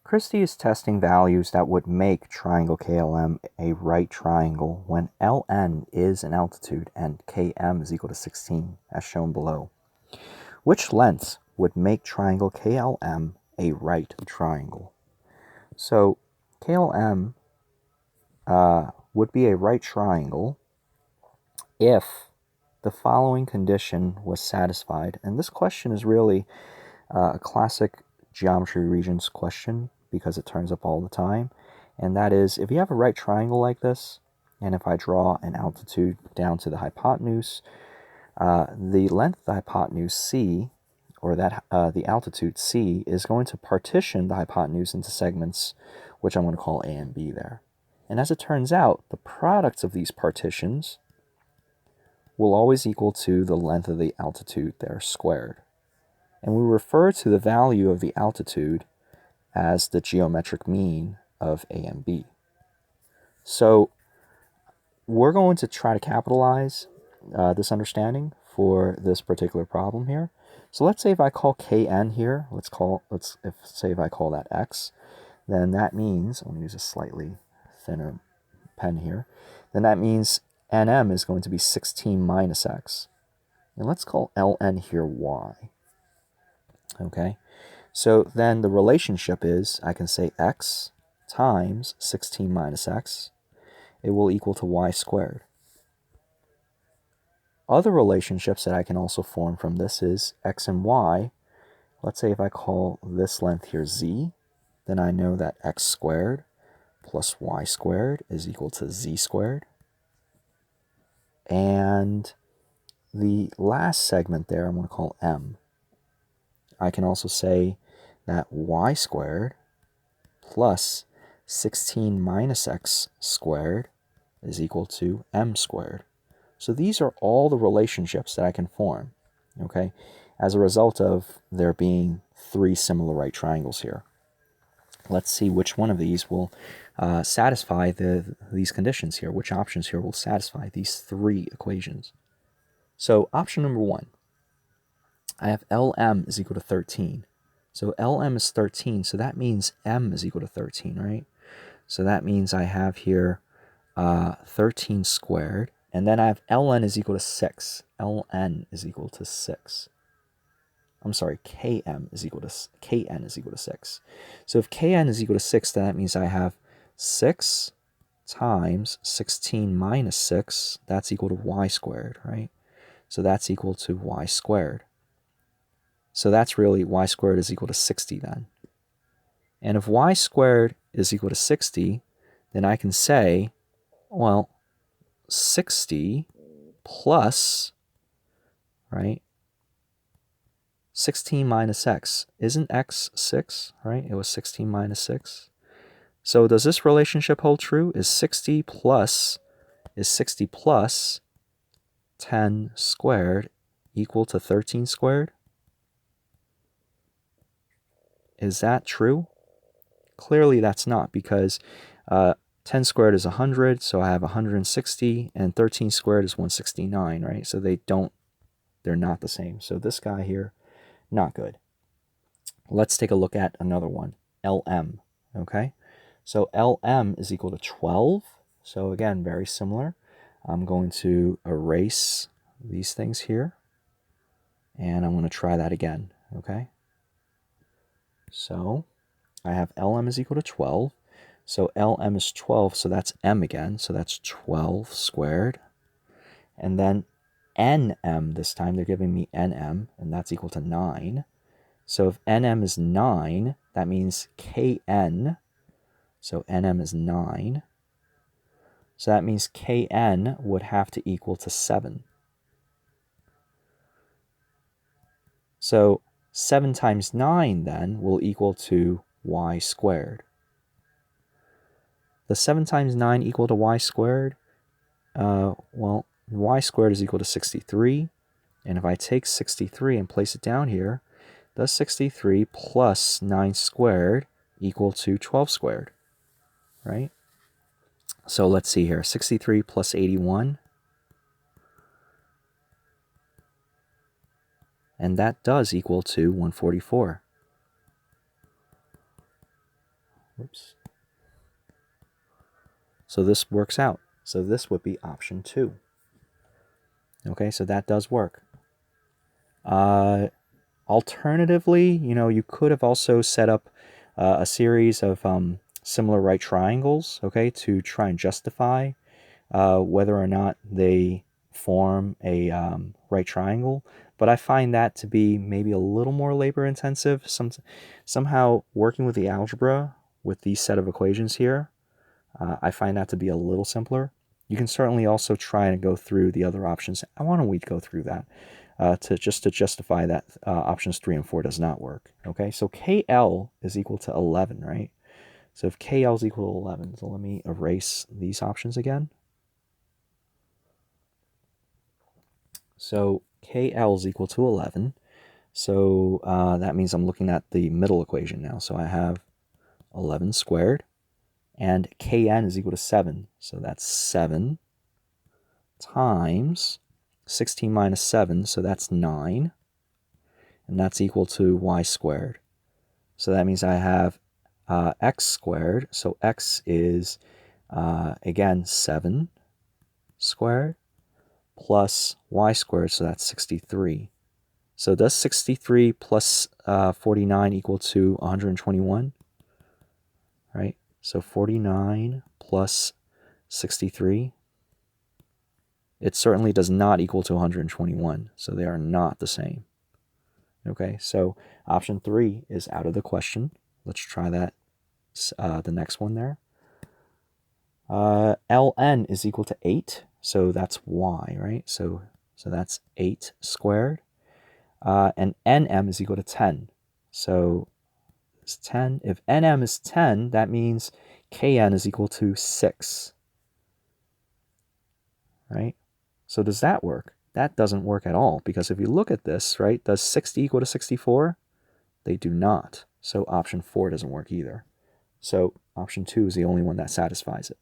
Christie is testing values that would make triangle KLM a right triangle when Ln is an altitude and Km is equal to 16, as shown below. Which lengths would make triangle KLM a right triangle? So KLM would be a right triangle if the following condition was satisfied. And this question is really a classic Geometry Regents question because it turns up all the time. And that is, if you have a right triangle like this, and if I draw an altitude down to the hypotenuse, the length of the hypotenuse C, or that the altitude C, is going to partition the hypotenuse into segments, which I'm going to call A and B there. And as it turns out, the products of these partitions will always equal to the length of the altitude there squared. And we refer to the value of the altitude as the geometric mean of A and B. So we're going to try to capitalize this understanding for this particular problem here. So let's say if I call Kn here, say if I call that x, then that means, I'm going to use a slightly thinner pen here, then that means Nm is going to be 16 minus x. And let's call Ln here y. Okay, so then the relationship is, I can say x times 16 minus x, it will equal to y squared. Other relationships that I can also form from this is x and y. Let's say if I call this length here z, then I know that x squared plus y squared is equal to z squared. And the last segment there I'm going to call m. I can also say that y squared plus 16 minus x squared is equal to m squared. So these are all the relationships that I can form, okay, as a result of there being three similar right triangles here. Let's see which one of these will satisfy these conditions here, which options here will satisfy these three equations. So option number one, I have Lm is equal to 13. So Lm is 13, so that means m is equal to 13, right? So that means I have here 13 squared, and then I have Ln is equal to 6. Ln is equal to 6. I'm sorry, Kn is equal to 6. So if Kn is equal to 6, then that means I have 6 times 16 minus 6, that's equal to y squared, right? So that's equal to y squared. So that's really y squared is equal to 60 then. And if y squared is equal to 60, then I can say, well, 60 plus, right, 16 minus x. Isn't x 6, right? It was 16 minus 6. So does this relationship hold true? Is 60 plus 10 squared equal to 13 squared? Is that true? Clearly that's not, because 10 squared is 100, so I have 160, and 13 squared is 169, right? So they're not the same. So this guy here, not good. Let's take a look at another one, Lm, okay? So Lm is equal to 12. So again, very similar. I'm going to erase these things here, and I'm going to try that again, okay? So I have Lm is equal to 12. So Lm is 12, so that's m again. So that's 12 squared. And then Nm, this time they're giving me Nm, and that's equal to 9. So if Nm is 9, that means Kn, so Nm is 9. So that means Kn would have to equal to 7. So 7 times 9 then will equal to y squared. Does 7 times 9 equal to y squared? Well, y squared is equal to 63. And if I take 63 and place it down here, does 63 plus 9 squared equal to 12 squared, right? So let's see here, 63 plus 81. And that does equal to 144. Oops. So this works out. So this would be option 2. Okay, so that does work. Alternatively, you could have also set up a series of similar right triangles, okay, to try and justify whether or not they form a right triangle. But I find that to be maybe a little more labor intensive. Somehow working with the algebra with these set of equations here, I find that to be a little simpler. You can certainly also try and go through the other options. Why don't we go through that to justify that options 3 and 4 does not work. Okay, so KL is equal to 11, right? So if KL is equal to 11, so let me erase these options again. So KL is equal to 11. So that means I'm looking at the middle equation now. So I have 11 squared, and Kn is equal to 7. So that's 7 times 16 minus 7, so that's 9. And that's equal to y squared. So that means I have x squared. So x is, again, 7 squared plus y squared, so that's 63. So does 63 plus 49 equal to 121? Right? So 49 plus 63. It certainly does not equal to 121, so they are not the same. Okay, so option 3 is out of the question. Let's try that, the next one there. Ln is equal to 8, so that's y, right? So that's 8 squared. And nm is equal to 10. So it's 10. If nm is 10, that means kn is equal to 6. Right? So does that work? That doesn't work at all, because if you look at this, right, does 60 equal to 64? They do not. So option 4 doesn't work either. So option 2 is the only one that satisfies it.